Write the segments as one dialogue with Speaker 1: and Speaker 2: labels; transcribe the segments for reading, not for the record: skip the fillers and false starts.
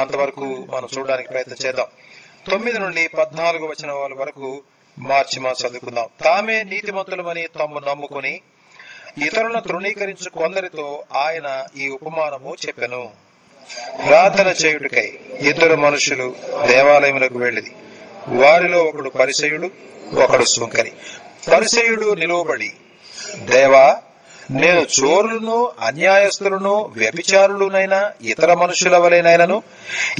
Speaker 1: అంతవరకు మనం చూడడానికి ప్రయత్నం చేద్దాం. 9 నుండి 14 వచనాల వరకు మార్చి చదువుకుందాం. తామే నీతిమంతులమని తమ్ము నమ్ముకుని ఇతరులను తృణీకరించు కొందరితో ఆయన ఈ ఉపమానము చెప్పెను. ప్రార్థన చేయుటకై 2 మనుషులు దేవాలయములకు వెళ్ళిది. వారిలో ఒకడు పరిసయ్యుడు, ఒకడు సుంకరి. పరిసయ్యుడు నిలువబడి, దేవా, నేను చోరులను, అన్యాయస్తులను, వ్యభిచారులునైనా ఇతర మనుషుల వలెనైనను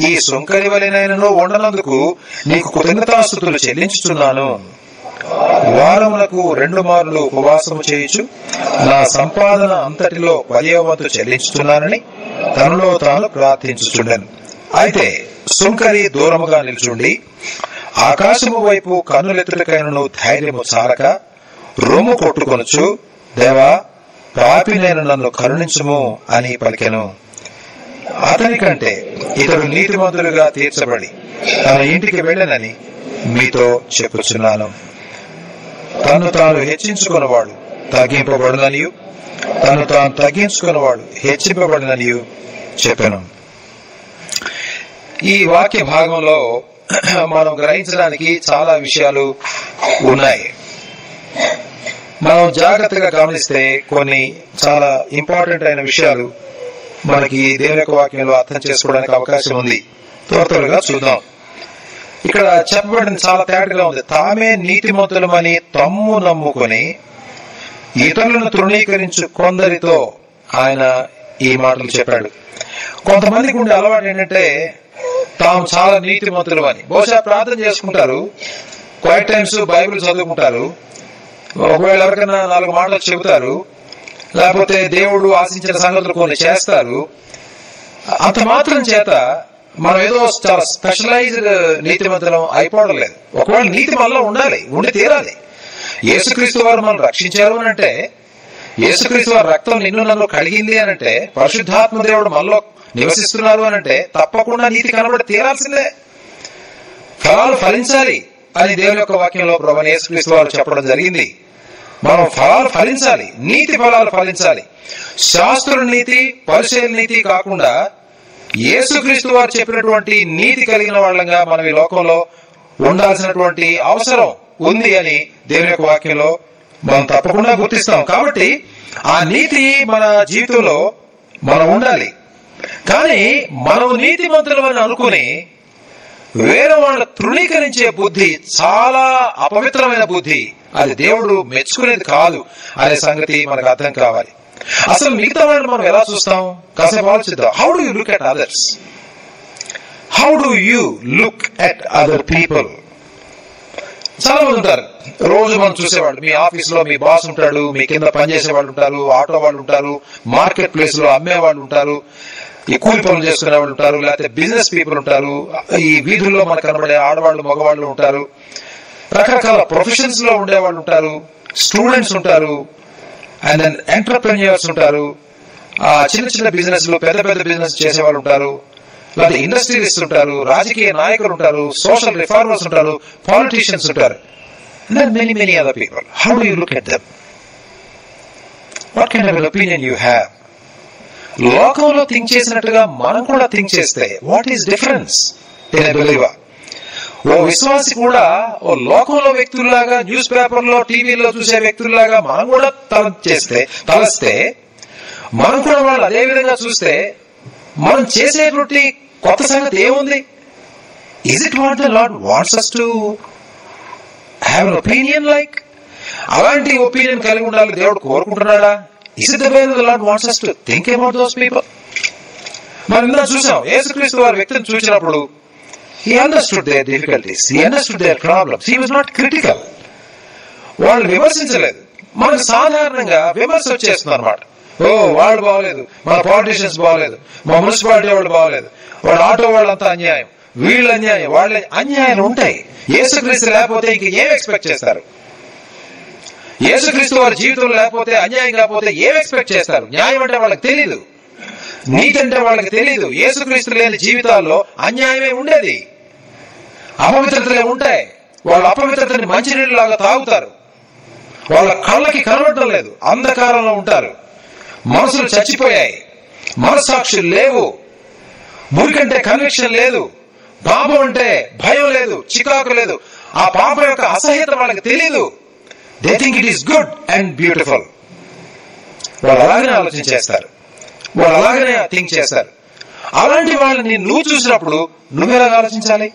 Speaker 1: ఈ సుంకరి వలెనైనను ఉండనందుకు నీకు కృతజ్ఞతాస్తుతులు చెల్లించుచున్నాను. వారములకు 2 మార్లు ఉపవాసము చేయుచు నా సంపాదన అంతటిలో 10వ వంతు చెల్లించుచున్నానని తనలో తాను ప్రార్థించుచుండెను. అయితే సుంకరి దూరముగా నిల్చుండి ఆకాశము వైపు కన్నులెత్తుటకైనను ధైర్యము చాలక రొమ్ము కొట్టుకొనుచు, దేవా, పాపినైన నన్ను కరుణించుము అని పలికెను. అతని కంటే ఇతడు నీతిమంతులుగా తీర్చబడి తన ఇంటికి వెళ్ళనని మీతో చెప్పుచున్నాను. తను తాను హెచ్చించుకున్నవాడు తగ్గింపబడుననియు, తను తాను తగ్గించుకున్నవాడు హెచ్చింపబడిననియు చెప్పాను. ఈ వాక్య భాగంలో మనం గ్రహించడానికి చాలా విషయాలు ఉన్నాయి. మనం జాగ్రత్తగా గమనిస్తే కొన్ని చాలా ఇంపార్టెంట్ అయిన విషయాలు మనకి దేవుని యొక్క వాక్యంలో అర్థం చేసుకోవడానికి అవకాశం ఉంది. త్వరగా చూద్దాం. ఇక్కడ చెప్పబడింది చాలా తేటగా ఉంది. తామే నీతిమంతులమని తమ్ము నమ్ముకొని ఇతరులను తృణీకరించు కొందరితో ఆయన ఈ మాటలు చెప్పాడు. కొంతమందికి ఉండే అలవాటు ఏంటంటే తాము చాలా నీతిమంతులు అని. బహుశా ప్రార్థన చేసుకుంటారు, క్వైట్ టైమ్స్ బైబిల్ చదువుకుంటారు, ఒకవేళ ఎవరికైనా 4 మాటలు చెబుతారు, లేకపోతే దేవుడు ఆశించిన సంగతులు కొన్ని చేస్తారు. అంత మాత్రం చేత మనం ఏదో చాలా స్పెషలైజ్డ్ నీతిమంతులం అయిపోవడం. ఒకవేళ నీతి మనలో ఉండాలి, ఉండి తీరాలి. యేసుక్రీస్తు వారు మనం రక్షించారు అని అంటే, యేసుక్రీస్తు వారి రక్తం నిన్ను నన్ను కడిగింది అని అంటే, పరిశుద్ధాత్మ దేవుడు మనలో నివసిస్తున్నారు అని అంటే తప్పకుండా నీతి కనబడి తీరాల్సిందే. ఫలాలు ఫలించాలి అని దేవుని యొక్క వాక్యంలో ప్రభువైన యేసుక్రీస్తు వారు చెప్పడం జరిగింది. మనం ఫలాలు ఫలించాలి, నీతి ఫలాలు ఫలించాలి. శాస్త్రుల నీతి, పరిసయ్యుల నీతి కాకుండా యేసుక్రీస్తు వారు చెప్పినటువంటి నీతి కలిగిన వాళ్ళంగా మనం ఈ లోకంలో ఉండాల్సినటువంటి అవసరం ఉంది అని దేవుని యొక్క వాక్యంలో మనం తప్పకుండా గుర్తిస్తాం. కాబట్టి ఆ నీతి మన జీవితంలో మనం ఉండాలి. కానీ మనం నీతిమంతులు అని అనుకుని వేరే వాళ్ళ తృణీకరించే బుద్ధి చాలా అపవిత్రమైన బుద్ధి. అది దేవుడు మెచ్చుకునేది కాదు అనే సంగతి మనకు అర్థం కావాలి. అసలు మిగతా వాళ్ళని మనం ఎలా చూస్తాం? కాసేపు ఆలోచిద్దాం. How do you look at others? How do you look at other people? చాలా మంది ఉంటారు, రోజు మనం చూసేవాళ్ళు. మీ ఆఫీస్ లో మీ బాస్ ఉంటాడు, మీ కింద పనిచేసే వాళ్ళు ఉంటారు, ఆటో వాళ్ళు ఉంటారు, మార్కెట్ ప్లేస్ లో అమ్మే వాళ్ళు ఉంటారు, ఈ కూలి పనులు చేసుకునే వాళ్ళు ఉంటారు, లేకపోతే బిజినెస్ పీపుల్ ఉంటారు, ఈ వీధుల్లో మనకు కనబడే ఆడవాళ్ళు మగవాళ్ళు ఉంటారు, రకరకాల ప్రొఫెషన్స్ లో ఉండేవాళ్ళు ఉంటారు, స్టూడెంట్స్ ఉంటారు, అండ్ దెన్ ఎంటర్ప్రెన్యూర్స్ ఉంటారు, చిన్న చిన్న బిజినెస్ లో పెద్ద పెద్ద బిజినెస్ చేసేవాళ్ళు ఉంటారు, లేదా ఇండస్ట్రియలిస్ట్ ఉంటారు, రాజకీయ నాయకులు ఉంటారు, సోషల్ రిఫార్మర్స్ ఉంటారు, పాలిటీషియన్స్ ఉంటారు, and then many other people. How do you look at them? What kind of an opinion you have? లోకంలో థింక్ చేసినట్టుగా మనం కూడా థింక్ చేస్తే what is difference in a believer? ఓ విశ్వాసి కూడా ఓ లోకంలో వ్యక్తుల్లాగా, న్యూస్ పేపర్లో, టీవీలో చూసే వ్యక్తుల్లాగా మనం కూడా తలస్తే మనం కూడా వాళ్ళు అదే విధంగా చూస్తే మనం చేసేటువంటి కొత్త సంగతి ఏముంది? Is it what the lord wants us to have an opinion like? అలాంటి ఒపీనియన్ కలిగి ఉండాలి దేవుడు కోరుకుంటున్నాడా? Is it the way the Lord wants us to think about those people? మనం ఇందా చూసాం, యేసుక్రీస్తు వారి వ్యక్తిని చూసినప్పుడు he understood their difficulties, he understood their problems, he was not critical. వాళ్ళు విమర్శించలేదు. మనకు సాధారణంగా విమర్శ వచ్చేస్తుంది అనమాట. ఓ వాళ్ళు బాగలేదు, మన పాలిటీషియన్స్ బాగలేదు, మా మున్సిపాలిటీ వాళ్ళు బాగలేదు, వాళ్ళ ఆటో వాళ్ళంతా అన్యాయం, వీళ్ళు అన్యాయం, వాళ్ళ అన్యాయాలు ఉంటాయి. యేసుక్రీస్తు లేకపోతే ఇంక ఏం ఎక్స్పెక్ట్ చేస్తారు? యేసుక్రీస్తు వారి జీవితంలో లేకపోతే, అన్యాయం కాకపోతే ఏం ఎక్స్పెక్ట్ చేస్తారు? న్యాయం అంటే వాళ్ళకి తెలీదు, నీతి అంటే వాళ్ళకి తెలీదు. యేసుక్రీస్తు లేని జీవితాల్లో అన్యాయమే ఉండేది, అపవిత్రతలే ఉంటాయి. వాళ్ళ అపవిత్రతని మంచినీళ్ళలాగా తాగుతారు, వాళ్ళ కళ్ళకి కనబడటం లేదు, అంధకారంలో ఉంటారు, మనసులు చచ్చిపోయాయి, మనస్సాక్షులు లేవు, మురికంటే కన్విక్షన్ లేదు, పాపం అంటే భయం లేదు, చికాకు లేదు. ఆ పాపం యొక్క అసహ్యత వాళ్ళకి తెలియదు. They think it is good and beautiful. వాళ్ళు అలాగనే ఆలోచన చేస్తారు, వాళ్ళు అలాగనే థింక్ చేస్తారు. అలాంటి వాళ్ళని నువ్వు చూసినప్పుడు నువ్వెలా ఆలోచించాలి?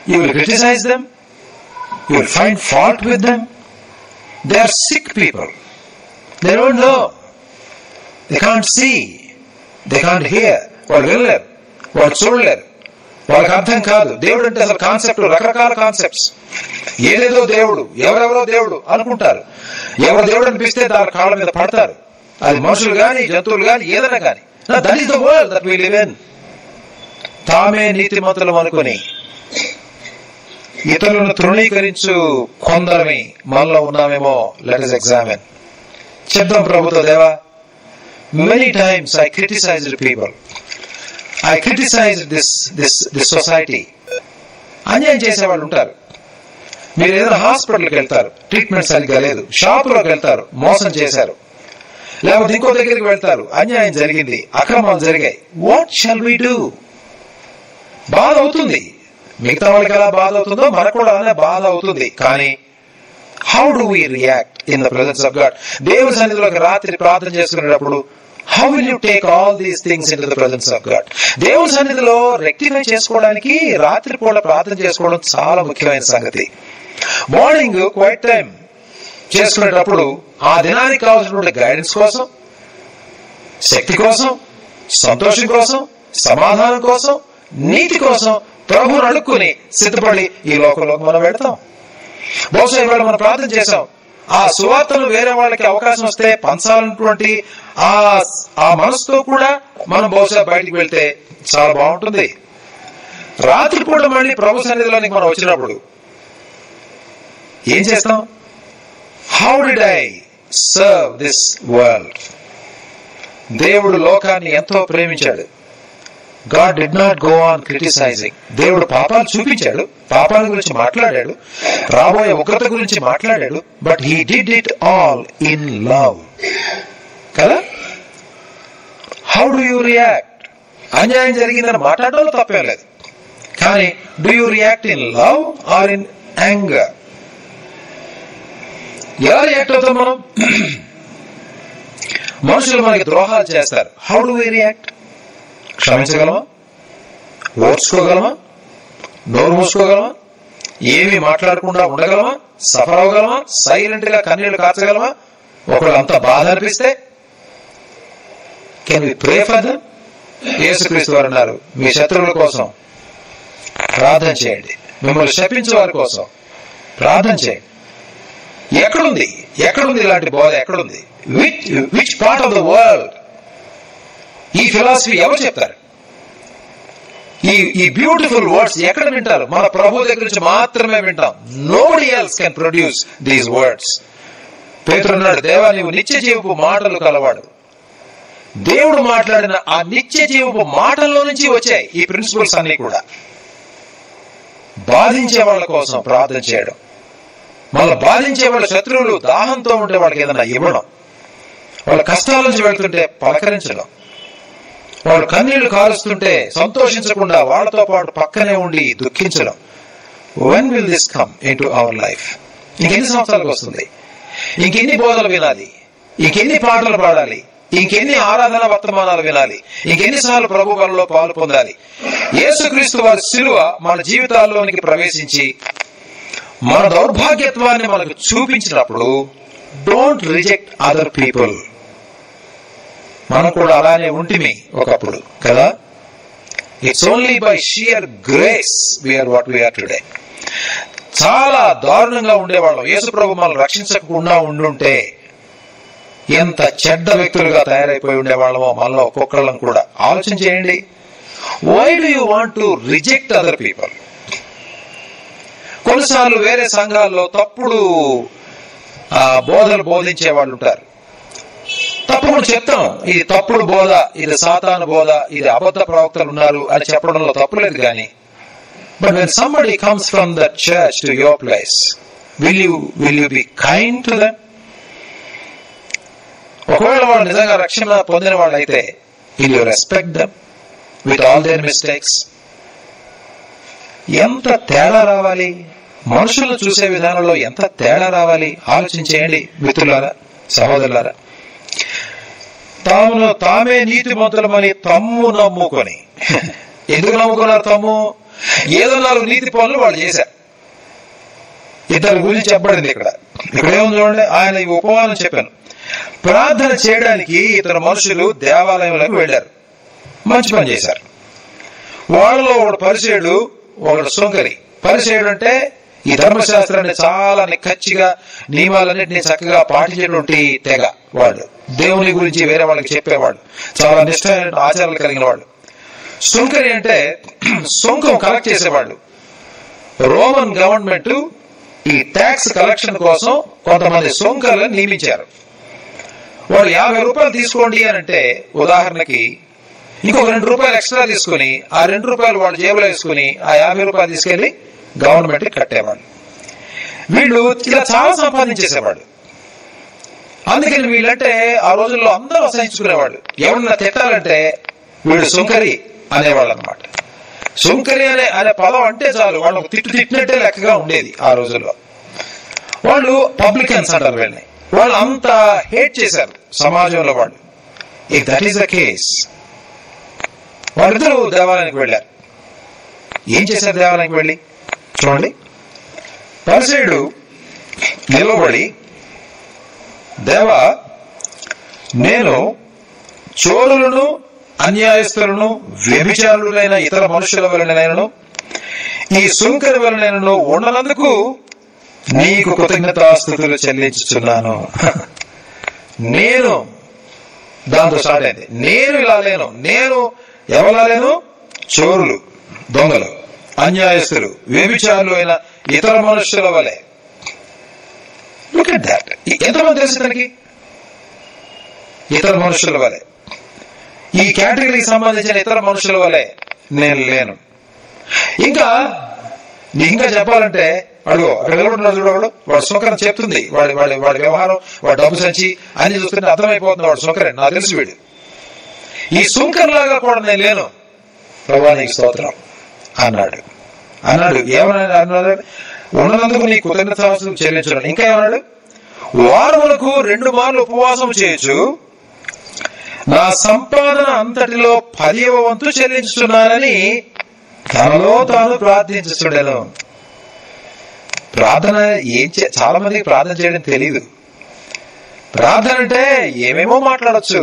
Speaker 1: You will criticize them, you will find fault with them. They are sick people. They don't know, they can't see, they can't hear. వాళ్ళు వినలేరు, వాళ్ళు చూడలేరు, వాళ్ళకి అర్థం కాదు. దేవుడు అంటే అసలు కాన్సెప్ట్ రకరకాల కాన్సెప్ట్స్. ఏదేదో దేవుడు, ఎవరెవరో దేవుడు అనుకుంటారు. ఎవరు దేవుడు అనిపిస్తే దాని కాళ్ళ మీద పడతారు. అది మనుషులు కానీ, జంతువులు కానీ, ఏదైనా కానీ. That is the world that we live in. తామే నీతిమంతులం అనుకుని ఇతరులను తృణీకరించు కొందరమి మనలో ఉన్నామేమో. Let us examine. చెప్దాం ప్రభుతో, దేవా, many times I criticized people. I criticized this society. అన్యాయం చేసేవాళ్ళు ఉంటారు. మీరు ఏదైనా హాస్పిటల్కి వెళ్తారు, ట్రీట్మెంట్ సరిగ్గా లేదు. షాపులోకి వెళ్తారు, మోసం చేశారు. లేకపోతే ఇంకో దగ్గరికి వెళ్తారు, అన్యాయం జరిగింది, అక్రమాలు జరిగాయి. What shall we do? బాధ అవుతుంది. మిగతా వాళ్ళకి ఎలా బాధ అవుతుందో మనకు కూడా అలానే బాధ అవుతుంది. కానీ how do we react in the presence of God? దేవుని సన్నిధిలోకి రాత్రి ప్రార్థన చేసుకునేటప్పుడు how will you take all these things into the presence of God? దేవుని సన్నిధిలో రెక్టిఫై చేసుకోవడానికి రాత్రి పూట ప్రార్థన చేసుకోవడం చాలా ముఖ్యమైన సంగతి. మార్నింగ్ క్వైట్ టైం చేసుకునేటప్పుడు ఆ దినానికి కావాల్సినటువంటి గైడెన్స్ కోసం, శక్తి కోసం, సంతోషం కోసం, సమాధానం కోసం, నీతి కోసం ప్రభువుని అడుక్కుని సిద్ధపడి ఈ లోకంలోకి మనం వెళ్తాం. బహుశా ఇవాళ మనం ప్రార్థన చేశాం, ఆ సువార్తను వేరే వాళ్ళకి అవకాశం వస్తే పంచాలన్నటువంటి ఆ మనసుతో కూడా మనం బహుశా బయటికి వెళ్తే చాలా బాగుంటుంది. రాత్రి పూట మళ్ళీ ప్రభు సన్నిధిలోనికి మనం వచ్చినప్పుడు ఏం చేస్తాం? How did I serve this world? దేవుడు లోకాన్ని ఎంతో ప్రేమించాడు. God did not go on criticizing. దేవుడు పాపాలు చూపించాడు, పాపాల గురించి మాట్లాడాడు, రాబోయే ఉగ్రత గురించి మాట్లాడాడు. But he did it all in love. కదా? How do you react? అన్యాయం జరిగిందని మాట్లాడడంలో తప్పేం లేదు. కానీ do you react in love or in anger? ఎలా రియాక్ట్ అవుతాం మనం? మనుషులు మనకి ద్రోహాలు చేస్తారు. How do we react? క్షమించగలమా? ఓర్చుకోగలమా? నోరు మూసుకోగలమా? ఏమీ మాట్లాడకుండా ఉండగలమా? సఫర్ అవ్వగలమా? సైలెంట్ గా కన్నీళ్లు కార్చగలమా? ఒకవేళ అంత బాధ అనిపిస్తే can we pray for them? యేసుక్రీస్తు వారు అన్నారు, మీ శత్రువుల కోసం ప్రార్థన చేయండి, మిమ్మల్ని శపించే వారి కోసం ప్రార్థన చేయండి. ఎక్కడుంది ఇలాంటి బోధ? ఎక్కడుంది? Which part of the world ఈ ఫిలాసఫీ ఎవరు చెప్తారు? ఈ బ్యూటిఫుల్ వర్డ్స్ ఎక్కడ వింటారు? మన ప్రభు దగ్గర నుంచి మాత్రమే వింటాం. Nobody else can produce these words. పేతురు అన్నాడు, దేవా, నీవు నిత్య జీవపు మాటలు కలవాడు. దేవుడు మాట్లాడిన ఆ నిత్య జీవపు మాటల్లో నుంచి వచ్చాయి ఈ ప్రిన్సిపల్స్ అన్ని కూడా. బాధించే వాళ్ళ కోసం ప్రార్థన చేయడం, మళ్ళీ బాధించే వాళ్ళ శత్రువులు దాహంతో ఉంటే వాళ్ళకి ఏదైనా ఇవ్వడం, వాళ్ళ కష్టాల నుంచి వెళ్తుంటే పలకరించడం, వాళ్ళు కన్నీళ్లు కారుస్తుంటే సంతోషించకుండా వాళ్ళతో పాటు పక్కనే ఉండి దుఃఖించడం. when will this come into our life? ఇంకెన్ని సంవత్సరాలకు వస్తుంది? ఇంకెన్ని బోధలు వినాలి? ఇంకెన్ని పాటలు పాడాలి? ఇంకెన్ని ఆరాధన వర్తమానాలు వినాలి? ఇంకెన్నిసార్లు ప్రభు బలలో పాలు పొందాలి? యేసుక్రీస్తు వారి శిలువ మన జీవితాల్లోనికి ప్రవేశించి మన దౌర్భాగ్యత్వాన్ని మనకు చూపించినప్పుడు డోంట్ రిజెక్ట్ అదర్ పీపుల్. మనం కూడా అలానే ఉంటిమి ఒకప్పుడు కదా. It's only by sheer grace we are what we are today. చాలా దారుణంగా ఉండేవాళ్ళం. యేసు ప్రభు మనల్ని రక్షించకుండా ఉండుంటే ఎంత చెడ్డ వ్యక్తులుగా తయారైపోయి ఉండేవాళ్ళమో మనలో ఒక్కొక్కళ్ళం కూడా. ఆలోచన చేయండి. Why do you want to reject other people? కొన్నిసార్లు వేరే సంఘాల్లో తప్పుడు బోధలు బోధించే వాళ్ళు ఉంటారు. తప్పకుండా చెప్తాం, ఇది తప్పుడు బోధ, ఇది సాతాను బోధ, ఇది అబద్ధ ప్రవక్తలు ఉన్నారు అని చెప్పడంలో తప్పులేదు. కానీ but when somebody comes from the church to your place, will you be kind to them? ఒకవేళ వాళ్ళు నిజంగా రక్షణ పొందిన వాళ్ళు అయితే will you respect them? With all there mistakes. ఎంత తేడా రావాలి, మనుషులను చూసే విధానంలో ఎంత తేడా రావాలి ఆలోచించేయండి మిత్రులారా, సహోదరులారా. తామే నీతిమంతులమని తమ్ము నమ్ముకొని, ఎందుకు నమ్ముకున్నారు తమ్ము? ఏదో 4 నీతి పనులు వాళ్ళు చేశారు. ఇద్దరు గురించి చెప్పబడింది ఇక్కడ ఏముంది చూడండి. ఆయన ఈ ఉపమానం చెప్పాను. ప్రార్థన చేయడానికి ఇతర మనుషులు దేవాలయంలోకి వెళ్ళారు, మంచి పని చేశారు. వాళ్ళలో ఒకడు పరిసేయుడు, ఒకడు సుంకరి. పరిసేయుడు అంటే ఈ ధర్మశాస్త్రాన్ని చాలా నిక్కచ్చిగా నియమాలన్నింటినీ చక్కగా పాటించేటువంటి తెగ వాడు. దేవుని గురించి వేరే వాళ్ళకి చెప్పేవాడు, చాలా నిష్ఠమైన ఆచారాలు కలిగిన వాడు. సుంకరి అంటే సుంకం కలెక్ట్ చేసేవాడు. రోమన్ గవర్నమెంట్ ఈ ట్యాక్స్ కలెక్షన్ కోసం కొంతమంది సుంకర్లను నియమించారు. వాడు 50 రూపాయలు తీసుకోండి అని అంటే, ఉదాహరణకి ఇంకొక 2 రూపాయలు ఎక్స్ట్రా తీసుకుని ఆ 2 రూపాయలు వాడు జేబులో వేసుకుని ఆ 50 రూపాయలు తీసుకెళ్లి గవర్నమెంట్ కట్టేవాడు. వీళ్ళు ఇలా చాలా సంపాదించేసేవాడు. అందుకని వీళ్ళంటే ఆ రోజుల్లో అందరూ అసహించుకునేవాడు. ఎవరన్నా తిట్టాలంటే వీడు సుంకరి అనేవాళ్ళు అనమాట. సుంకరి అనే పదం అంటే చాలు వాళ్ళు తిట్టినట్టే లెక్కగా ఉండేది ఆ రోజుల్లో. వాళ్ళు పబ్లికన్స్ అంటారు వీళ్ళని. వాళ్ళు అంత హేట్ చేశారు సమాజంలో వాళ్ళు. If that is the case, వాళ్ళిద్దరూ దేవాలయానికి వెళ్ళారు. ఏం చేశారు దేవాలయానికి వెళ్ళి? చూడండి, పరిసేయుడు నిలబడి, దేవా, నేను చోరులను, అన్యాయస్తులను, వ్యభిచారులైన ఇతర మనుషుల వలనైనను ఈ సుంకరి వలనైనను ఉన్నందుకు నీకు కృతజ్ఞతాస్తుతులు చెల్లించుచున్నాను. నేను దాంతో స్టార్ట్ అయింది. నేను ఇలా లేను. నేను ఎవలా లేను? చోరులు, దొంగలు, అన్యాయస్తులు, వ్యభిచారులు అయిన ఇతర మనుషుల వలె. Look at that. ఎంతమంది తెలుసు తనకి? ఇతర మనుషుల వలె, ఈ కేటగిరీకి సంబంధించిన ఇతర మనుషుల వలె నేను లేను. ఇంకా చెప్పాలంటే అడుగు అక్కడ నిలబడుతున్నాడు చూడవాడు, వాడు సుంకరం చెప్తుంది. వాడి వ్యవహారం, వాడి డబ్బు సంచి అన్ని చూస్తుంటే అర్థమైపోతుంది వాడు సుంకరే, నాకు తెలుసు వీడు. ఈ సుంకర్లాగా కూడా నేను లేను, ప్రభువా నీకు స్తోత్రం అన్నాడు. ఏమన్నాడు? ఉన్నందుకు నీ కృతజ్ఞతాస్తుతులు చెల్లించున్నాను. ఇంకా ఏమన్నాడు? వారములకు 2 మార్లు ఉపవాసం చేయొచ్చు, నా సంపాదన అంతటిలో 10వ వంతు చెల్లించుతున్నానని తనలో తాను ప్రార్థించుండెను. ప్రార్థన చాలా మందికి ప్రార్థన చేయడం తెలియదు. ప్రార్థన అంటే ఏమేమో మాట్లాడచ్చు,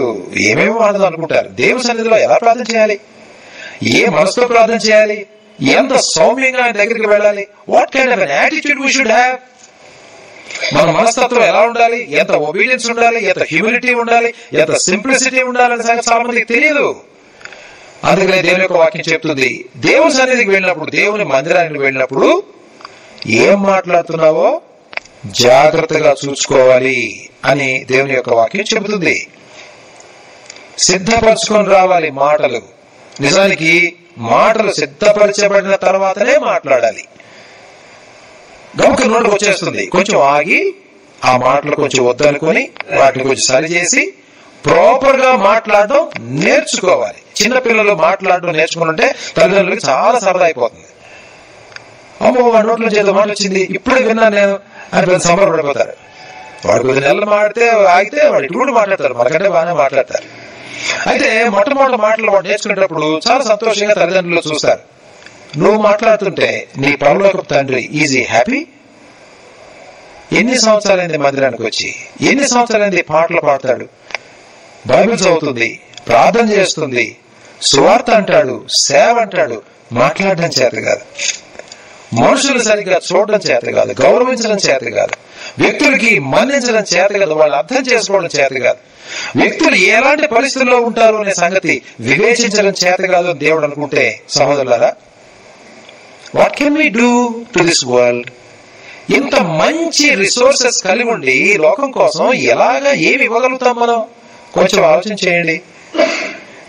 Speaker 1: ఏమేమో మాట్లాడదు అనుకుంటారు. దేవుని సన్నిధిలో ఎలా ప్రార్థన చేయాలి, ఏ మనసుతో ప్రార్థన చేయాలి, ఎంత సౌమ్యంగా ఆయన దగ్గరికి వెళ్ళాలి, what kind of an attitude we should have, మన మనస్తత్వం ఎలా ఉండాలి, ఎంత ఒబీడియన్స్ ఉండాలి, ఎంత హ్యూమిలిటీ ఉండాలి, ఎంత సింప్లిసిటీ ఉండాలని చాలా మందికి తెలియదు. అందుకనే దేవుని యొక్క వాక్యం చెప్తుంది, దేవుని సన్నిధికి వెళ్ళినప్పుడు, దేవుని మందిరానికి వెళ్ళినప్పుడు ఏం మాట్లాడుతున్నావో జాగ్రత్తగా చూసుకోవాలి అని దేవుని యొక్క వాక్యం చెబుతుంది. సిద్ధపరచుకొని రావాలి మాటలు. నిజానికి మాటలు సిద్ధపరచబడిన తర్వాతనే మాట్లాడాలి. గమక నోటికి వచ్చేస్తుంది, కొంచెం ఆగి ఆ మాటలు కొంచెం వద్దనుకొని వాటిని కొంచెం సరిచేసి ప్రాపర్ గా మాట్లాడడం నేర్చుకోవాలి. చిన్నపిల్లలు మాట్లాడడం నేర్చుకుంటే తల్లిదండ్రులకు చాలా సరదా అయిపోతుంది. అమ్మో వాడి నోట్లో చేత మాట వచ్చింది, ఇప్పుడే విన్నాను నేను అని సంబరపడిపోతారు. వాడు 10 నెలలు మాడితే ఆగితే వాడు ఇటు కూడా మాట్లాడతారు, మనకంటే బాగానే మాట్లాడతారు. అయితే మొట్టమొదటి మాటలు వాడు నేర్చుకునేటప్పుడు చాలా సంతోషంగా తల్లిదండ్రులు చూస్తారు. నువ్వు మాట్లాడుతుంటే నీ పరలోకపు తండ్రి ఈజ్ హ్యాపీ. ఎన్ని సంవత్సరాలైంది మందిరానికి వచ్చి, ఎన్ని సంవత్సరాలైంది పాటలు పాడతాడు, బైబిల్ చదువుతుంది, ప్రార్థన చేస్తుంది, సువార్త అంటాడు, సేవ అంటాడు, మాట్లాడడం చేత కాదు, మనుషులు సరిగ్గా చూడడం చేత కాదు, గౌరవించడం చేత కాదు, వ్యక్తులకి మన్నించడం చేత కాదు, వాళ్ళు అర్థం చేసుకోవడం చేత కాదు, వ్యక్తులు ఎలాంటి పరిస్థితుల్లో ఉంటారు అనే సంగతి వివేచించడం చేత కాదు అని దేవుడు అనుకుంటే, సహోదరులారా, what can we do to this world? ఇంత మంచి రిసోర్సెస్ కలిగి ఉండి ఈ లోకం కోసం ఏమి ఇవ్వగలుగుతాం మనం? కొంచెం ఆలోచన చేయండి.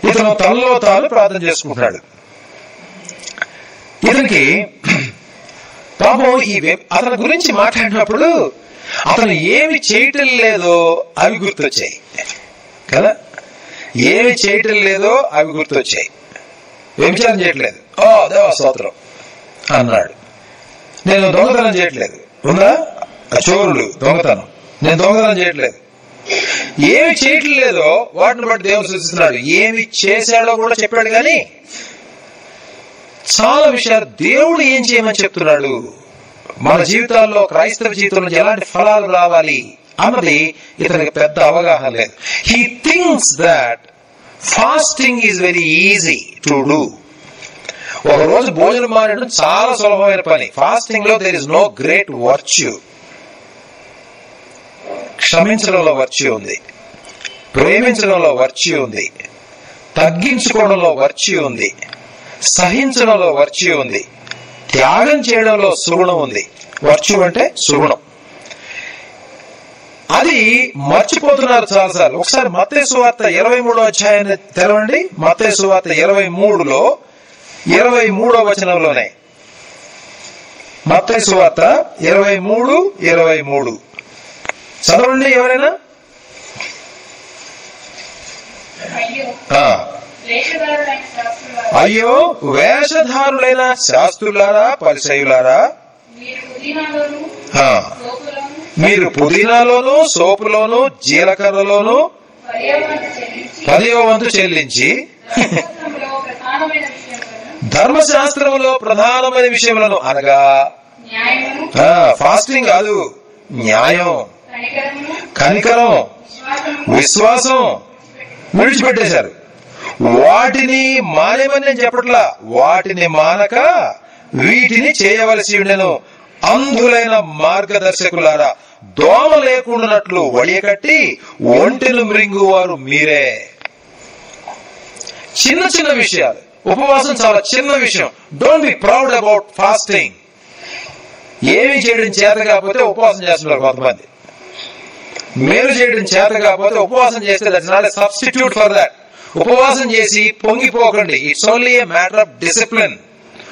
Speaker 1: ఇతను తనలో తాను ప్రార్థన చేసుకుంటున్నాడు. ఇతనికి పాపం అతని గురించి మాట్లాడినప్పుడు అతను ఏమి చేయటం లేదో అవి గుర్తొచ్చాయి కదా, ఏమి చేయటం లేదో అవి గుర్తొచ్చాయి. వ్యభిచారం చేయట్లేదు, దేవా స్తోత్రం అన్నాడు. నేను దొంగతనం చేయట్లేదు, ఉందా చోరులు దొంగతనం, నేను దొంగతనం చేయట్లేదు. ఏమి చేయట్లేదో వాటిని బట్టి దేవుడు సూచిస్తున్నాడు. ఏమి చేశాడో కూడా చెప్పాడు. కానీ చాలా విషయాలు దేవుడు ఏం చేయమని చెప్తున్నాడు, మన జీవితాల్లో క్రైస్తవ జీవితంలో ఎలాంటి ఫలాలు రావాలి అన్నది ఇతనికి పెద్ద అవగాహన లేదు. He thinks that fasting is very easy to do. ఒక రోజు భోజనం మానేయడం చాలా సులభమైన పని. ఫాస్టింగ్ లో there is no great virtue. క్షమించడంలో వర్చ్యూ ఉంది, ప్రేమించడంలో వర్చ్యూ ఉంది, తగ్గించుకోవడంలో వర్చ్యూ ఉంది, సహించడంలో వర్చ్యూ ఉంది, త్యాగం చేయడంలో సుగుణం ఉంది. వర్చ్యూ అంటే సుగుణం. అది మర్చిపోతున్నారు చాలాసార్లు. ఒకసారి మత్తయి సువార్త 23వ అధ్యాయాన్ని తెరవండి. మత్తయి సువార్త 23లో 23వ వచనంలోనే, మత్తయి సువార్త 23 చదవండి ఎవరైనా. అయ్యో వేషధారులైన శాస్త్రులారా, పరిసయ్యులారా, మీరు పుదీనాలోను సోపులోను జీలకర్రలోను 10వ వంతు చెల్లించి ధర్మశాస్త్రంలో ప్రధానమైన విషయములను అనగా ఫాస్టింగ్ కాదు, న్యాయం, కనికరం, విశ్వాసం విడిచిపెట్టేశారు. వాటిని మానేమని నేను చెప్పట్లా, వాటిని మానక వీటిని చేయవలసి ఉండెను. అంధులైన మార్గదర్శకులారా, దోమ లేకుండానట్లు వడియకట్టి ఒంటెను మృంగువారు మీరే. చిన్న చిన్న విషయాలు. ఉపవాసం చాలా చిన్న విషయం. Don't be proud about fasting. ఏమి చేయడం చేత కాకపోతే ఉపవాసం చేస్తున్నారు కొంతమంది. మేలు చేయడం చేత కాకపోతే ఉపవాసం చేస్తే that's not a substitute for that. ఉపవాసం చేసి పొంగిపోకండి. It's only a matter of discipline.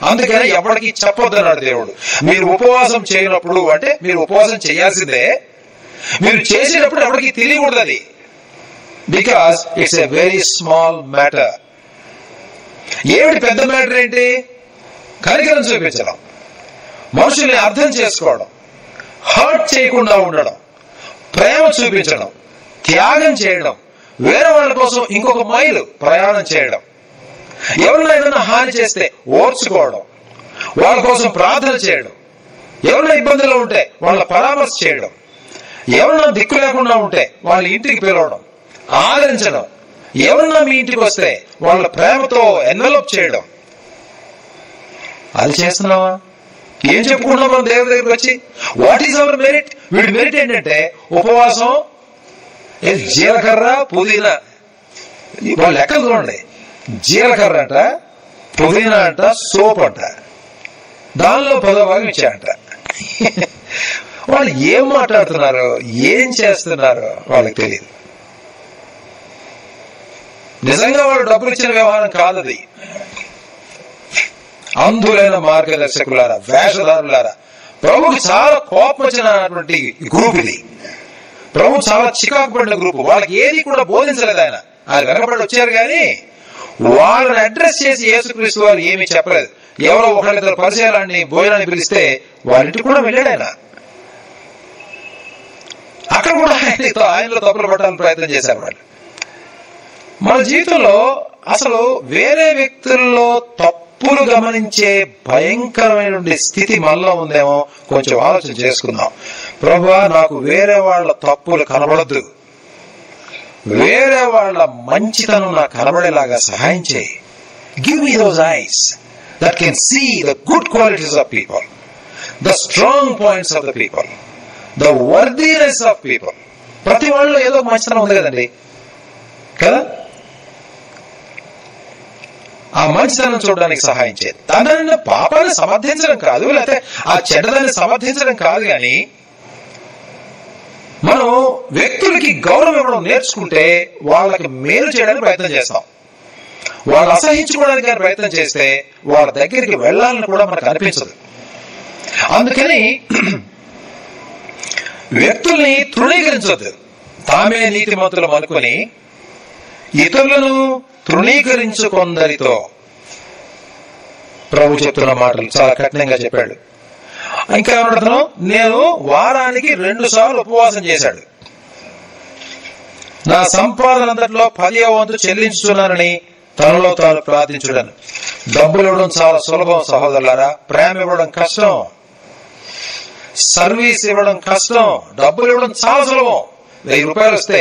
Speaker 1: అందుకని ఎవరికి చెప్పొద్దన్నాడు దేవుడు. మీరు ఉపవాసం చేయనప్పుడు, అంటే మీరు ఉపవాసం చేయాల్సిందే, మీరు చేసేటప్పుడు ఎవరికి తెలియకూడదు అది. Because it's a very small matter. ఏమిటి పెద్ద మ్యాటర్ ఏంటి? కనికరం చూపించడం, మనుషుల్ని అర్థం చేసుకోవడం, హర్ట్ చేయకుండా ఉండడం, ప్రేమ చూపించడం, త్యాగం చేయడం, వేరే వాళ్ళ కోసం ఇంకొక మైలు ప్రయాణం చేయడం, ఎవరైనా ఏదైనా హాని చేస్తే ఓర్చుకోవడం, వాళ్ళ కోసం ప్రార్థన చేయడం, ఎవరైనా ఇబ్బందులు ఉంటే వాళ్ళ పరామర్శ చేయడం, ఎవరైనా దిక్కు లేకుండా ఉంటే వాళ్ళ ఇంటికి పిలవడం, ఆదరించడం, ఎవరన్నా మీ ఇంటికి వస్తే వాళ్ళ ప్రేమతో ఎన్వెలప్ చేయడం. అది చేస్తున్నావా? ఏం చెప్పుకుంటున్నాం మనం దేవుడి దగ్గరికి వచ్చి? What is our merit? వీడి మెరిట్ ఏంటంటే ఉపవాసం, జీలకర్ర, పుదీనా. వాళ్ళ లెక్కలు చూడండి. జీలకర్ర అంట, పుదీనా అంట, సోప్ అంట, దానిలో 10వ భాగం ఇచ్చాయంట. వాళ్ళు ఏం మాట్లాడుతున్నారు, ఏం చేస్తున్నారు వాళ్ళకి తెలియదు. నిజంగా వాళ్ళు డబ్బులు ఇచ్చిన వ్యవహారం కాదది. అంధులైన మార్గదర్శకులారా, వేషధారులారా, ప్రభుకి చాలా కోపం వచ్చినటువంటి గ్రూప్ ఇది. ప్రభు చాలా చికాకు పడిన గ్రూప్. వాళ్ళకి ఏది కూడా బోధించలేదు ఆయన. ఆయన వెనకబడి వచ్చారు కానీ వాళ్ళని అడ్రస్ చేసి యేసుక్రీస్తు వారు ఏమీ చెప్పలేదు. ఎవరో ఒకళ్ళిద్దరు పరిచయాలని భోజనాన్ని పిలిస్తే వాళ్ళ ఇంటికి కూడా వెళ్ళాడు ఆయన. అక్కడ కూడా ఆయనలో తప్పులు పట్టాలని ప్రయత్నం చేశారు వాళ్ళు. మన జీవితంలో అసలు వేరే వ్యక్తుల్లో తప్పులు గమనించే భయంకరమైన స్థితి మనలో ఉందేమో కొంచెం ఆలోచన చేసుకుందాం. ప్రభువా, నాకు వేరే వాళ్ళ తప్పులు కనబడద్దు, వేరే వాళ్ళ మంచితనం నాకు కనబడేలాగా సహాయం చేయి. Give me those ice that can see the good qualities of people, the strong points of the people, the worthiness of people. ప్రతి వాళ్ళలో ఏదో మంచితనం ఉంది కదండి, కదా? ఆ మంచితనం చూడడానికి సహాయం చేయాలి. దాన్ని పాపాన్ని సమర్థించడం కాదు, లేకపోతే ఆ చెడ్డదాన్ని సమర్థించడం కాదు, కానీ మనం వ్యక్తులకి గౌరవం ఇవ్వడం నేర్చుకుంటే వాళ్ళకి మేలు చేయడానికి ప్రయత్నం చేస్తాం. వాళ్ళు అసహించుకోవడానికి ప్రయత్నం చేస్తే వాళ్ళ దగ్గరికి వెళ్ళాలని కూడా మనకు అనిపించదు. అందుకని వ్యక్తుల్ని తృణీకరించవద్దు. తామే నీతిమంతులు అనుకుని ఇతరులను తృణీకరించుకొందరితో ప్రభు చెప్తున్న మాటలు చాలా కఠినంగా చెప్పాడు. ఇంకా ఏమన్నాడు? నేను వారానికి 2 సార్లు ఉపవాసం చేశాడు, నా సంపాదన అంతట్లో 10వ వంతు చెల్లించుతున్నానని తనలో తాను ప్రార్థించుడాను. డబ్బులు ఇవ్వడం చాలా సులభం సహోదరులారా, ప్రేమ ఇవ్వడం కష్టం, సర్వీస్ ఇవ్వడం కష్టం, డబ్బులు ఇవ్వడం చాలా సులభం. 1000 రూపాయలు వస్తే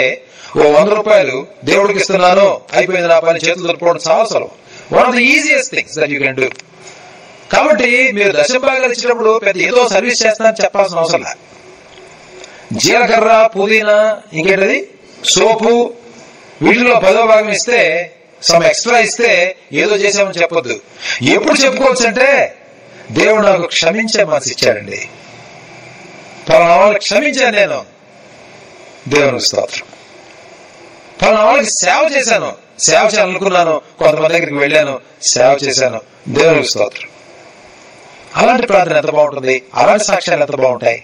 Speaker 1: 100 రూపాయలు దేవుడికి ఇస్తున్నాను, అయిపోయింది నా పని, చేతులు దొరుకుకోవడం చాలా సులభం. One of the easiest things that you can do. కాబట్టి మీరు దశంభాగాలు ఇచ్చినప్పుడు పెద్ద ఏదో సర్వీస్ చేస్తానని చెప్పాల్సిన అవసరం లేదు. జీలకర్ర, పుదీనా, ఇంకేంటది సోపు, వీటిలో 10వ భాగం ఇస్తే, సమ్ ఎక్స్ట్రా ఇస్తే ఏదో చేసామని చెప్పొద్దు. ఎప్పుడు చెప్పుకోవచ్చు అంటే, దేవుడు నాకు క్షమించే మనసు ఇచ్చాడండి, పలానా వాళ్ళకి క్షమించాను, నేను దేవునికి స్తోత్రం. పలానా వాళ్ళకి సేవ చేశాను, సేవ చేయాలనుకున్నాను, కొంతమంది దగ్గరికి వెళ్ళాను, సేవ చేశాను, దేవునికి స్తోత్రం. అలాంటి ప్రార్థన ఎంత బాగుంటుంది, అలాంటి సాక్ష్యాలు ఎంత బాగుంటాయి.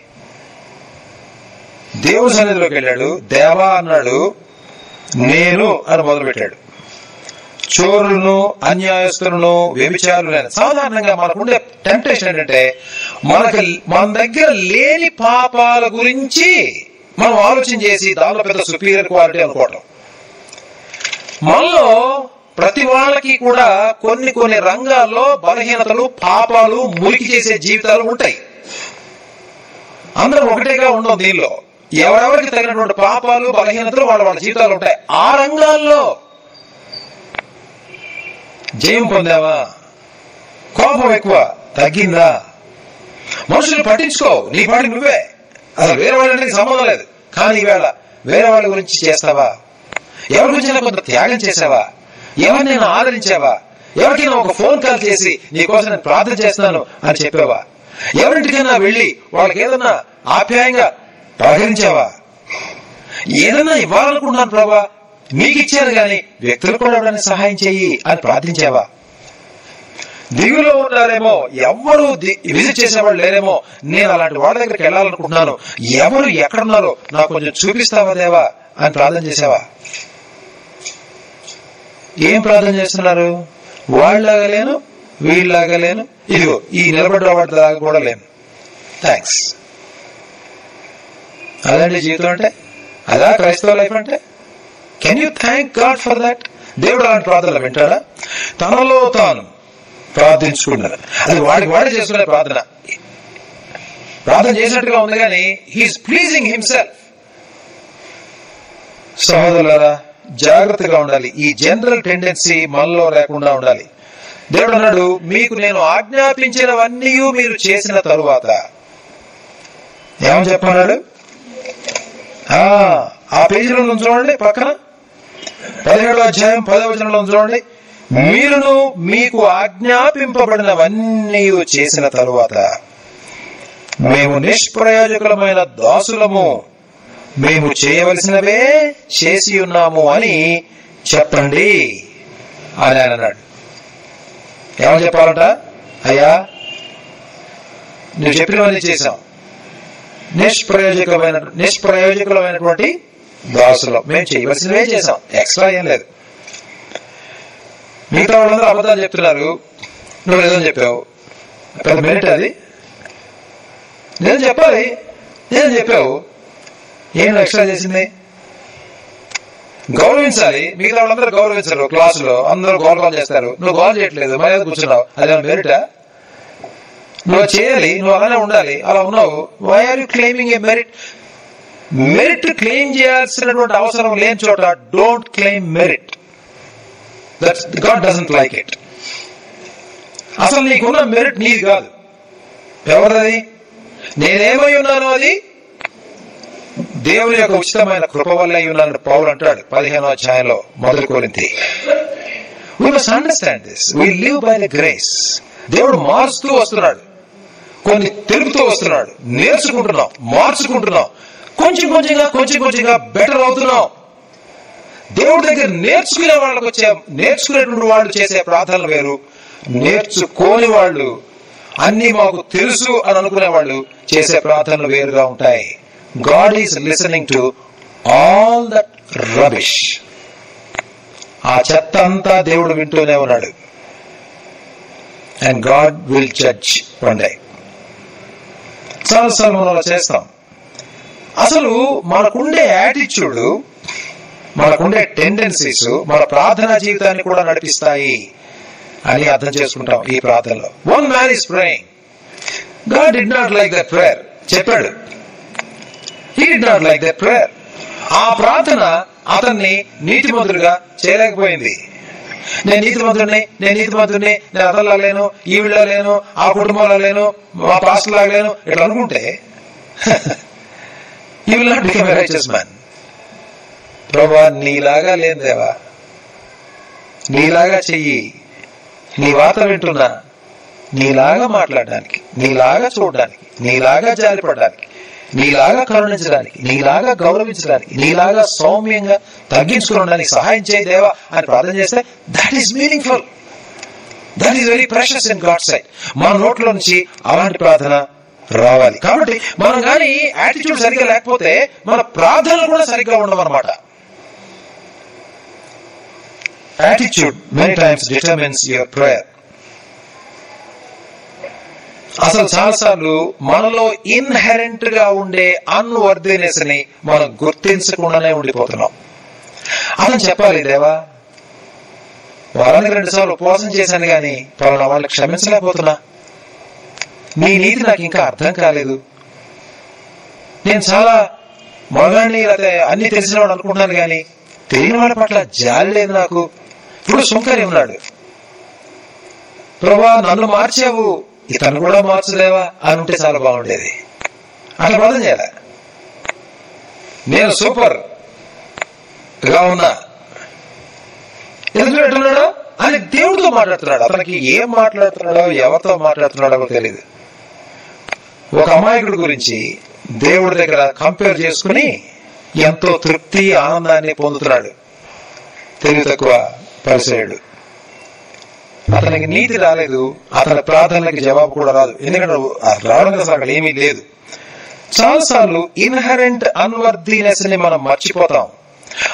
Speaker 1: దేవుడి సన్నిధిలోకి వెళ్ళాడు, దేవా అన్నాడు, నేను అని మొదలుపెట్టాడు. చోరులను, అన్యాయస్తులను, వ్యభిచారులను, సాధారణంగా మనకుండే టెంప్టేషన్ ఏంటంటే, మన దగ్గర లేని పాపాల గురించి మనం ఆలోచన చేసి దానిలో పెద్ద సుపీరియర్ క్వాలిటీ అనుకోవటం. మనలో ప్రతి వాళ్ళకి కూడా కొన్ని రంగాల్లో బలహీనతలు, పాపాలు, మురికి చేసే జీవితాలు ఉంటాయి. అందరం ఒకటేగా ఉండవు. దీనిలో ఎవరెవరికి తగినటువంటి పాపాలు, బలహీనతలు వాళ్ళ జీవితాలు ఉంటాయి. ఆ రంగాల్లో జయం పొందావా? కోపం ఎక్కువ తగ్గిందా? మనుషులు పట్టించుకో, నీ పాటి నువ్వే, అసలు వేరే వాళ్ళకి సంబంధం లేదు. కానీ ఈవేళ వేరే వాళ్ళ గురించి చేస్తావా? ఎవరి గురించి కొంత త్యాగం చేసావా? ఎవరినైనా ఆదరించావా? ఎవరికైనా ఒక ఫోన్ కాల్ చేసి నీకోసం నేను ప్రార్థన చేస్తున్నాను అని చెప్పావా? ఎవరింటికైనా వెళ్ళి వాళ్ళకి ఏదన్నా ఆప్యాయంగా పలకరించావా? ఏదన్నా ఇవ్వాలనుకుంటున్నాను ప్రభా, నీకు ఇచ్చాను గాని వ్యక్తులు కూడా ఎవరైనా సహాయం చెయ్యి అని ప్రార్థించావా? దిగులో ఉన్నారేమో, ఎవరు విజిట్ చేసేవాళ్ళు లేరేమో, నేను అలాంటి వాళ్ళ దగ్గరికి వెళ్ళాలనుకుంటున్నాను, ఎవరు ఎక్కడున్నారో నాకు కొంచెం చూపిస్తావా దేవా అని ప్రార్థన చేసావా? ఏం ప్రార్థన చేస్తున్నారు? వాళ్ళలాగా లేను, వీళ్ళలాగా లేను, ఇదిగో ఈ నిలబడ్డ వాటి దాకా కూడా లేను, థ్యాంక్స్. అదండి జీవితం అంటే, అదా క్రైస్తవ లైఫ్ అంటే? Can you thank God for that? దేవుడు అలాంటి ప్రార్థనలు వింటాడా? తనలో తాను ప్రార్థించుకున్నాడు, అది వాడే చేసుకునే ప్రార్థన. ప్రార్థన చేసినట్టుగా ఉంది కానీ హీఈస్ ప్లీజింగ్ హిమ్సెల్ఫ్. సహోదరులారా, జాగ్రత్తగా ఉండాలి. ఈ జనరల్ టెండెన్సీ మనలో లేకుండా ఉండాలి. దేవుడు అన్నాడు, మీకు నేను ఆజ్ఞాపించినవన్నీ మీరు చేసిన తరువాత, ఏమని చెప్పన్నాడు? ఆ పేజీలో చూడండి, పక్కన 17వ అధ్యాయం 10వ వచనంలో చూడండి, మీరును మీకు ఆజ్ఞాపింపబడినవన్నీ చేసిన తరువాత మేము నిష్ప్రయోజకులమైన దాసులము, మేము చేయవలసినవే చేసి ఉన్నాము అని చెప్పండి అని ఆయన అన్నాడు. ఏమని చెప్పాలంట? అయ్యా, నువ్వు చెప్పినవన్నీ చేశాం, నిష్ప్రయోజకులమైనటువంటి దాసులు, మేము చేయవలసినవే చేశాం, ఎక్స్ట్రా ఏం లేదు. మిగతా వాళ్ళందరూ అబద్ధాలు చెప్తున్నారు, నువ్వు నిజం చెప్పావు, పెద్ద మెరిట్ అది. నిజం చెప్పాలి, నిజం చెప్పావు, ఏం ఎక్స్ట్రా చేసింది? గౌరవించాలి. మిగతా వాళ్ళందరూ గౌరవించరు. క్లాసులో అందరూ గౌరవం చేస్తారు, నువ్వు గౌరవం చేయట్లేదు, మర్యాద కూర్చున్నావు, అదే మెరిటా? నువ్వు చేయాలి, నువ్వు అలానే ఉండాలి, అలా ఉన్నావు. Why are you claiming a merit? Merit claim చేయాల్సినటువంటి అవసరం లేని చోట don't claim merit. God doesn't like it. అసలు నీకున్న మెరిట్ నీది కాదు, ఎవరిది? నేనేమై ఉన్నానో అది దేవుని యొక్క ఉచితమైన కృప వల్ల అయి ఉన్నాను పౌలు అంటాడు 15వ అధ్యాయంలో, 1 కొరింథీ. We must understand this. We live by the grace. దేవుడు మారుస్తూ వస్తున్నాడు, కొన్ని తెలుపుతూ వస్తున్నాడు, నేర్చుకుంటున్నాం, మార్చుకుంటున్నాం, కొంచెం కొంచెంగా బెటర్ అవుతున్నాం. దేవుడి దగ్గర నేర్చుకునే వాళ్ళకి నేర్చుకునేటువంటి వాళ్ళు చేసే ప్రార్థనలు వేరు, నేర్చుకోని వాళ్ళు అన్ని మాకు తెలుసు అని అనుకునే వాళ్ళు చేసే ప్రార్థనలు వేరుగా ఉంటాయి. God is listening to all that rubbish. ఆ చెత్త అంతా దేవుడు వింటూనే ఉన్నాడు. and God will judge one day. చాలాసార్లు మనం అలా చేస్తాం. అసలు మనకుండే యాటిట్యూడ్, మనకుండే టెండెన్సీస్ మన ప్రార్థనా జీవితాన్ని కూడా నడిపిస్తాయి అని అర్థం చేసుకుంటాం ఈ ప్రార్థనలో. One man is praying. God did not like that prayer. చెప్పాడు. He did not like that prayer. ఆ ప్రార్థన అతన్ని నీతిమంతుడిగా చేయలేకపోయింది. నేను నీతిమంతుడిని, నేను అతనిలా లేను, ఈవిళ్ళ లేను, ఆ కుటుంబంలో లేను, మా పాస్టర్లా లేను ఇట్లా అనుకుంటే you will not become a righteous man. ప్రభువా నీలాగా లేని దేవా, నీలాగా చెయ్యి, నీ వాత వింటున్నా, నీలాగా మాట్లాడడానికి, నీలాగా చూడడానికి, నీలాగా జాలిపడడానికి, నీలాగా కరుణించడానికి, నీలాగా గౌరవించడానికి, నీలాగా సౌమ్యంగా తగ్గించుకోవడానికి సహాయం చేయి దేవా అని ప్రార్థన చేస్తే that is meaningful. That is very precious in God's sight. మన నోట్లో నుంచి అలాంటి ప్రార్థన రావాలి. కాబట్టి మనం కానీ యాటిట్యూడ్ సరిగ్గా లేకపోతే మన ప్రార్థనలు కూడా సరిగ్గా ఉండవన్నమాట. Attitude many times determines your prayer. అసలు చాలాసార్లు మనలో ఇన్హెరెంట్ గా ఉండే అన్వర్దినెస్ ని మనం గుర్తించకుండానే ఉండిపోతున్నాం. అతను చెప్పాలి, దేవా వారానికి 2 సార్లు ఉపవాసం చేశాను కానీ పలానా వాళ్ళని క్షమించలేకపోతున్నా, నీ నీతి నాకు ఇంకా అర్థం కాలేదు, నేను చాలా మగాన్ని లేకపోతే అన్ని తెలిసిన వాడు అనుకుంటున్నాను కానీ తెలియని వాళ్ళ పట్ల జాలి లేదు నాకు. ఇప్పుడు సుంకరి ఉన్నాడు, ప్రభువా నన్ను మార్చావు, ఇతను కూడా మార్చలేవా అని ఉంటే చాలా బాగుండేది. అట్లా ప్రార్థన చేయాలి. నేను సూపర్ గా ఉన్నా, ఎందుకు ఎట్టున్నాడో అని దేవుడితో మాట్లాడుతున్నాడు. అతనికి ఏం మాట్లాడుతున్నాడో ఎవరితో మాట్లాడుతున్నాడో తెలియదు. ఒక అమాయకుడి గురించి దేవుడి దగ్గర కంపేర్ చేసుకుని ఎంతో తృప్తి ఆనందాన్ని పొందుతున్నాడు తెలివి తక్కువ పరిసయుడు. అతనికి నీతి రాలేదు, అతని ప్రార్థనలకి జవాబు కూడా రాదు. ఎందుకంటే రావడం అసలు ఏమీ లేదు. చాలాసార్లు ఇన్హరెంట్ అన్వర్దినెస్ ని మనం మర్చిపోతాం.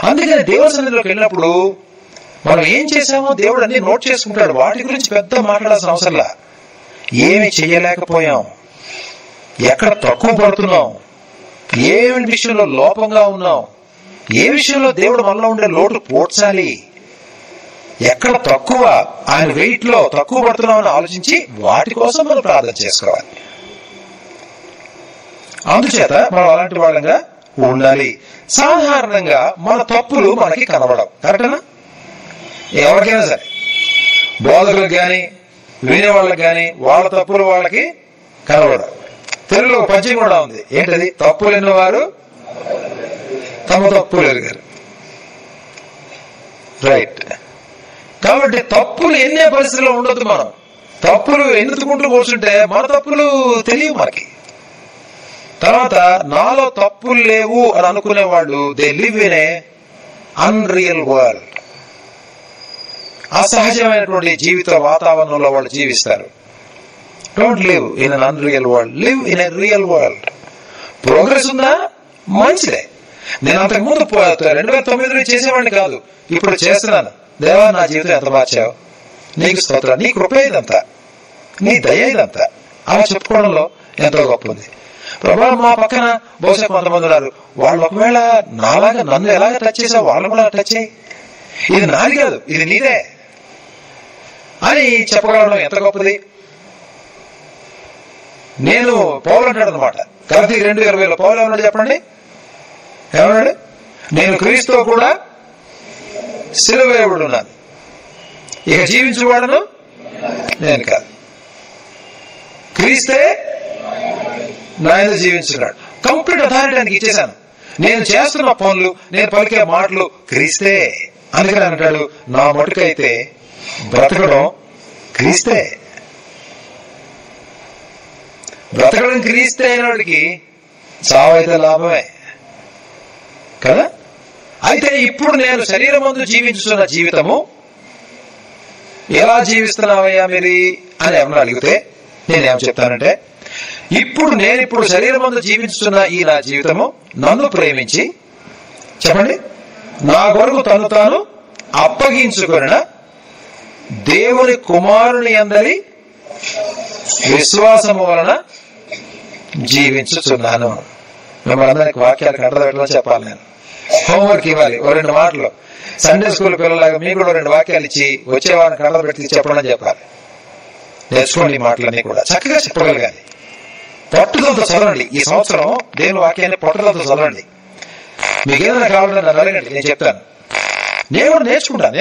Speaker 1: అందుకని దేవుడి సన్నిధిలోకి వెళ్ళినప్పుడు మనం ఏం చేసామో దేవుడు అన్ని నోట్ చేసుకుంటాడు. వాటి గురించి పెద్ద మాట్లాడాల్సిన అవసరంలా. ఏమి చెయ్యలేకపోయాం, ఎక్కడ తక్కువ పడుతున్నాం, ఏ విషయంలో లోపంగా ఉన్నాం, ఏ విషయంలో దేవుడు మనలో ఉండే లోటు పోడ్చాలి, ఎక్కడ తక్కువ ఆయన వెయిట్ లో తక్కువ పడుతున్నామని ఆలోచించి వాటి కోసం మనం ప్రార్థన చేసుకోవాలి. అందుచేత మనం అలాంటి వాళ్ళంగా ఉండాలి. సాధారణంగా మన తప్పులు మనకి కనబడవు, కరెక్టేనా? ఎవరికైనా సరే, బోధకులకు కానీ వినే వాళ్ళకి కానీ వాళ్ళ తప్పులు వాళ్ళకి కనబడవు. తెలుగులో ఒక పద్యం కూడా ఉంది, ఏంటది? తప్పులు ఎన్నవారు తమ తప్పులు ఎరుగారు. రైట్. కాబట్టి తప్పులు ఎన్నే పరిస్థితుల్లో ఉండొద్దు. మనం తప్పులు ఎన్నుకుంటూ కూర్చుంటే మన తప్పులు తెలియవు మనకి. తర్వాత నాలో తప్పులు లేవు అని అనుకునే వాళ్ళు they live in a unreal world. అసహజమైనటువంటి జీవిత వాతావరణంలో వాళ్ళు జీవిస్తారు. Don't live in an unreal world, live in a real world. Progress ఉందా? మంచిదే. నేను అంతకుముందు 2009 చేసేవాడిని కాదు, ఇప్పుడు చేస్తున్నాను. దేవా నా జీవితం ఎంత మార్చావు, నీకు స్తోత్రం, నీ కృపే ఇదంతా, నీ దయ ఇదంతా అలా చెప్పుకోవడంలో ఎంతో గొప్ప ఉంది. ప్రభా మా పక్కన బహుశా కొంతమంది ఉన్నారు, వాళ్ళు ఒకవేళ నాలాగా నన్ను ఎలాగ టచ్ చేసావు వాళ్ళని కూడా టచ్ చేయి, ఇది నాది కాదు ఇది నీదే అని చెప్పగలడం ఎంత గొప్పది. నేను పౌలు అంటాడు అనమాట, గలతీ 2:20 పౌలు ఏమన్నాడు చెప్పండి? ఏమన్నాడు? నేను క్రీస్తుతో కూడా సిలువ వేయబడి ఉన్నాను, ఇక జీవించేవాడను నేను కాదు, క్రీస్తే నా యందు జీవించున్నాడు. కంప్లీట్ అథారిటీ ఆయనకి ఇచ్చేశాను. నేను చేస్తున్న పనులు, నేను పలికే మాటలు క్రీస్తే. అందుకని అంటాడు, నా మటుకైతే బ్రతకడం క్రీస్తే. బ్రతకడం క్రీస్తే అయినోడికి చావైతే లాభమే కదా. అయితే ఇప్పుడు నేను శరీరమందు జీవించుతున్న జీవితము ఎలా జీవిస్తున్నావయ్యా మీరు అని ఏమన్నా అడిగితే నేనేం చెప్తానంటే, ఇప్పుడు శరీరమందు జీవించుతున్న ఈ నా జీవితము నన్ను ప్రేమించి, చెప్పండి, నా కొరకు తను తాను అప్పగించుకొనిన దేవుని కుమారుని అందరి విశ్వాసము వలన జీవించుచున్నాను. మిమ్మల్ని అందరికి వాక్యాలకు అర్థం పెట్టమని చెప్పాలి. నేను హోంవర్క్ ఇవ్వాలి, ఓ 2 మాటలు. సండే స్కూల్ పిల్లలాగా మీకు కూడా 2 వాక్యాలు ఇచ్చి వచ్చే వారిని అర్థం పెట్టి చెప్పడం చెప్పాలి. నేర్చుకోండి ఈ మాటలన్నీ కూడా చక్కగా చెప్పగలగాలి. పట్టుదలతో చదవండి. ఈ సంవత్సరం దేవుని వాక్యాన్ని పట్టుదలతో చదవండి. మీకు ఏదైనా కావాలంటే నన్ను అడగండి, నేను చెప్తాను. నేను కూడా నేర్చుకుంటాను.